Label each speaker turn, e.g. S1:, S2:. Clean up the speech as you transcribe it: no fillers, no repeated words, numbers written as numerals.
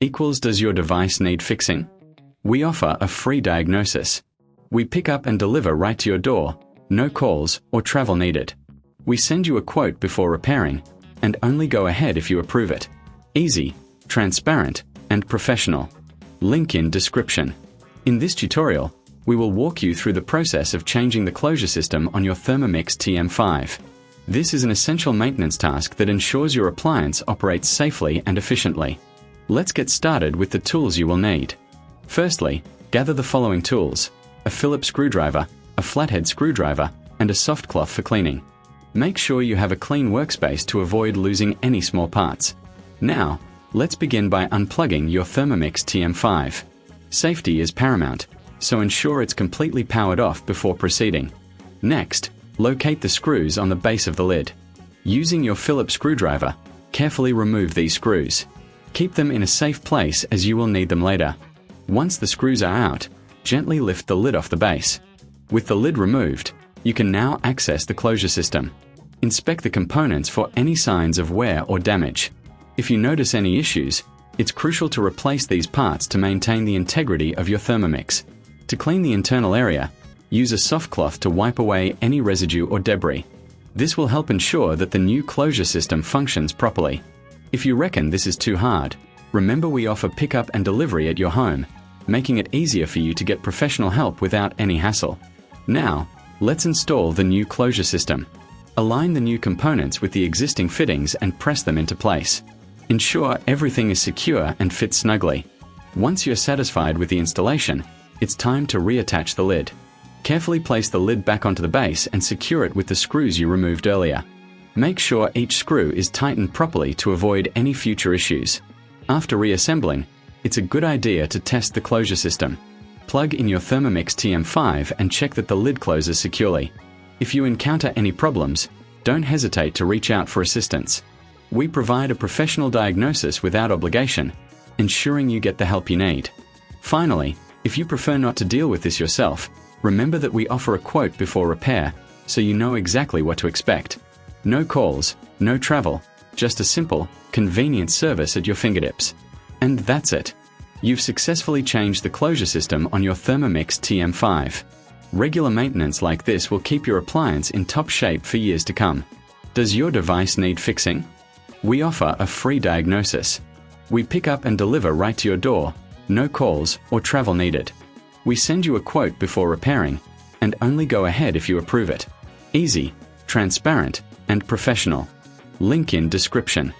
S1: equals does your device need fixing? We offer a free diagnosis. We pick up and deliver right to your door, no calls or travel needed. We send you a quote before repairing, and only go ahead if you approve it. Easy, transparent, and professional. Link in description. In this tutorial, we will walk you through the process of changing the closure system on your Thermomix TM5. This is an essential maintenance task that ensures your appliance operates safely and efficiently. Let's get started with the tools you will need. Firstly, gather the following tools: a Phillips screwdriver, a flathead screwdriver, and a soft cloth for cleaning. Make sure you have a clean workspace to avoid losing any small parts. Now, let's begin by unplugging your Thermomix TM5. Safety is paramount, so ensure it's completely powered off before proceeding. Next, locate the screws on the base of the lid. Using your Phillips screwdriver, carefully remove these screws. Keep them in a safe place as you will need them later. Once the screws are out, gently lift the lid off the base. With the lid removed, you can now access the closure system. Inspect the components for any signs of wear or damage. If you notice any issues, it's crucial to replace these parts to maintain the integrity of your Thermomix. To clean the internal area, use a soft cloth to wipe away any residue or debris. This will help ensure that the new closure system functions properly. If you reckon this is too hard, remember we offer pickup and delivery at your home, making it easier for you to get professional help without any hassle. Now, let's install the new closure system. Align the new components with the existing fittings and press them into place. Ensure everything is secure and fits snugly. Once you're satisfied with the installation, it's time to reattach the lid. Carefully place the lid back onto the base and secure it with the screws you removed earlier. Make sure each screw is tightened properly to avoid any future issues. After reassembling, it's a good idea to test the closure system. Plug in your Thermomix TM5 and check that the lid closes securely. If you encounter any problems, don't hesitate to reach out for assistance. We provide a professional diagnosis without obligation, ensuring you get the help you need. Finally, if you prefer not to deal with this yourself, remember that we offer a quote before repair, so you know exactly what to expect. No calls, no travel, just a simple, convenient service at your fingertips. And that's it. You've successfully changed the closure system on your Thermomix TM5. Regular maintenance like this will keep your appliance in top shape for years to come. Does your device need fixing? We offer a free diagnosis. We pick up and deliver right to your door, no calls or travel needed. We send you a quote before repairing, and only go ahead if you approve it. Easy, transparent, and professional. Link in description.